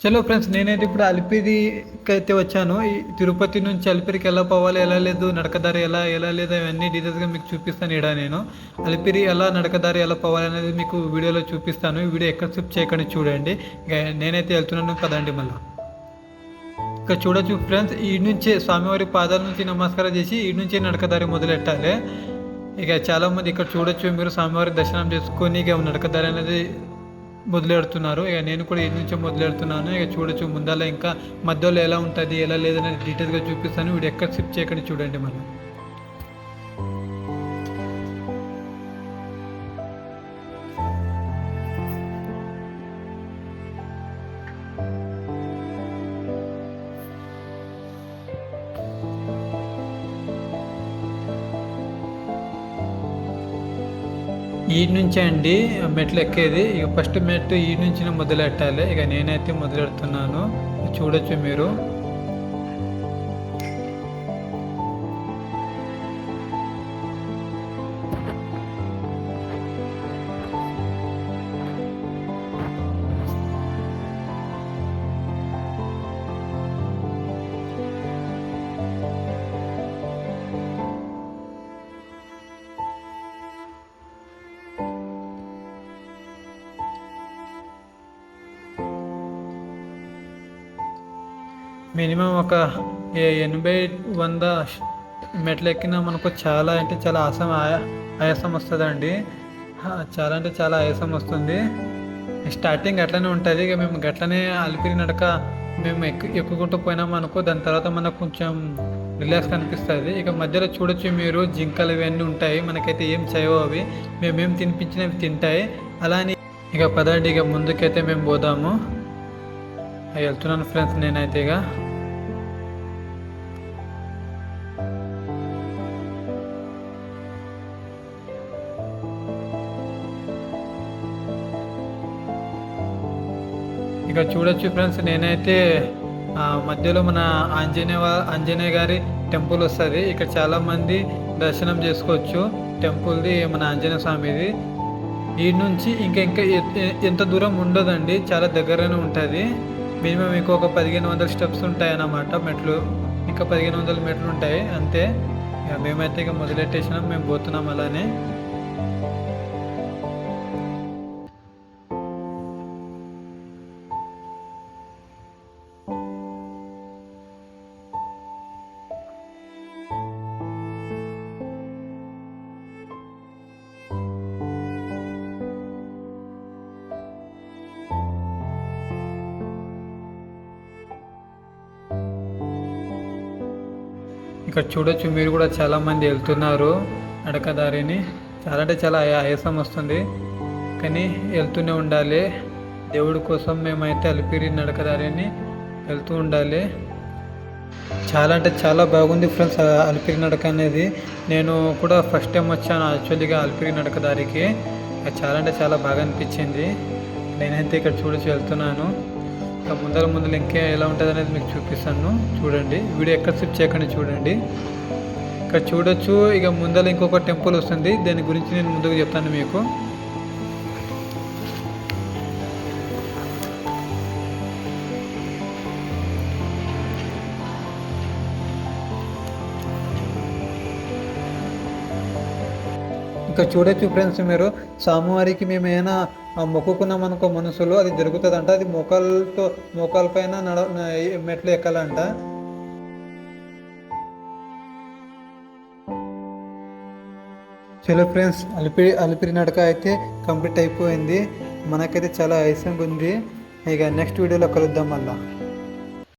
చలో ఫ్రెండ్స్, నేనైతే ఇప్పుడు అలిపిరికి అయితే వచ్చాను. ఈ తిరుపతి నుంచి అలిపిరికి ఎలా పోవాలి, ఎలా లేదు, నడకదారి ఎలా లేదు, అవన్నీ డీటెయిల్స్గా మీకు చూపిస్తాను. ఇక్కడ నేను అలిపిరి ఎలా నడకదారి ఎలా పోవాలి అనేది మీకు వీడియోలో చూపిస్తాను. ఈ వీడియో ఎక్కడ స్కిప్ చేయకండి, చూడండి. ఇక నేనైతే వెళ్తున్నాను, పదండి. మళ్ళీ ఇక్కడ చూడొచ్చు ఫ్రెండ్స్, ఈ నుంచే స్వామివారి పాదాల నుంచి నమస్కారం చేసి ఈ నుంచే నడకదారి మొదలెట్టాలి. ఇక చాలామంది ఇక్కడ చూడొచ్చు, మీరు స్వామివారి దర్శనం చేసుకొని ఇక నడకదారి అనేది మొదలెడుతున్నారు. ఇక నేను కూడా ఈ నుంచే మొదలెడుతున్నాను. ఇక చూడొచ్చు, ముందర ఇంకా మధ్యలో ఎలా ఉంటుంది, ఎలా లేదనేది డీటెయిల్గా చూపిస్తాను. వీడు ఎక్కడ స్కిప్ చేయకండి, చూడండి. మనం ఈ నుంచే అండి మెట్లు ఎక్కేది. ఇక ఫస్ట్ మెట్టు ఈ నుంచి మొదలెట్టాలి. ఇక నేనైతే మొదలెడుతున్నాను, చూడొచ్చు మీరు. మినిమం ఒక 80-100 మెట్లు ఎక్కినా మనకు చాలా అంటే చాలా ఆయాసం వస్తుందండి. చాలా అంటే చాలా ఆయాసం వస్తుంది. స్టార్టింగ్ అట్లనే ఉంటుంది. ఇక మేము గట్లనే అలిపిరి నడక మేము ఎక్కుకుంటూ పోయినాము అనుకో, దాని తర్వాత మనకు కొంచెం రిలాక్స్ అనిపిస్తుంది. ఇక మధ్యలో చూడొచ్చు మీరు, జింకలు ఇవన్నీ ఉంటాయి. మనకైతే ఏం చేయవు అవి, మేమేం తినిపించినవి తింటాయి. అలానే ఇక పదండి, ఇక ముందుకైతే మేము పోదాము. వెళ్తున్నాను ఫ్రెండ్స్ నేనైతే. ఇక చూడొచ్చు ఫ్రెండ్స్, నేనైతే మధ్యలో మన ఆంజనేయ గారి టెంపుల్ వస్తుంది. ఇక్కడ చాలామంది దర్శనం చేసుకోవచ్చు. టెంపుల్ది మన ఆంజనేయ స్వామిది. ఈ నుంచి ఇంకా ఎంత దూరం ఉండదండి, చాలా దగ్గరనే ఉంటుంది. మినిమం ఇంకొక 1500 స్టెప్స్ ఉంటాయి అన్నమాట, మెట్లు. ఇంకా 1500 మెట్లు ఉంటాయి అంతే. మేమైతే ఇక మొదలెట్టేసినాం, మేము పోతున్నాం అలానే. ఇక్కడ చూడొచ్చు మీరు కూడా, చాలామంది వెళ్తున్నారు నడకదారిని. చాలా అంటే చాలా ఆయాసం వస్తుంది, కానీ వెళ్తూనే ఉండాలి. దేవుడి కోసం మేమైతే అలిపిరి నడకదారిని వెళ్తూ ఉండాలి. చాలా అంటే చాలా బాగుంది ఫ్రెండ్స్ అలిపిరి నడక అనేది. నేను కూడా ఫస్ట్ టైం వచ్చాను యాక్చువల్లీగా అలిపిరి నడకదారికి. చాలా అంటే చాలా బాగా అనిపించింది. నేనైతే ఇక్కడ చూడొచ్చు వెళ్తున్నాను. ఇక ముందర ఇంకా ఎలా ఉంటుంది అనేది మీకు చూపిస్తాను, చూడండి. వీడియో ఎక్కడ స్కిప్ చేయకండి, చూడండి. ఇక్కడ చూడొచ్చు, ఇక ముందర ఇంకొక టెంపుల్ వస్తుంది. దాని గురించి నేను ముందుకు చెప్తాను మీకు. ఇంకా చూడొచ్చు ఫ్రెండ్స్ మీరు, స్వామివారికి మేము ఏమైనా మొక్కుకున్నాం అనుకో మనసులో, అది జరుగుతుందంట. అది మోకాల పైన మెట్లు ఎక్కాలంట. చలో ఫ్రెండ్స్, అలిపిరి నడక అయితే కంప్లీట్ అయిపోయింది. మనకైతే చాలా ఆయాసంగా ఉంది. ఇక నెక్స్ట్ వీడియోలో కలుద్దాం మళ్ళీ.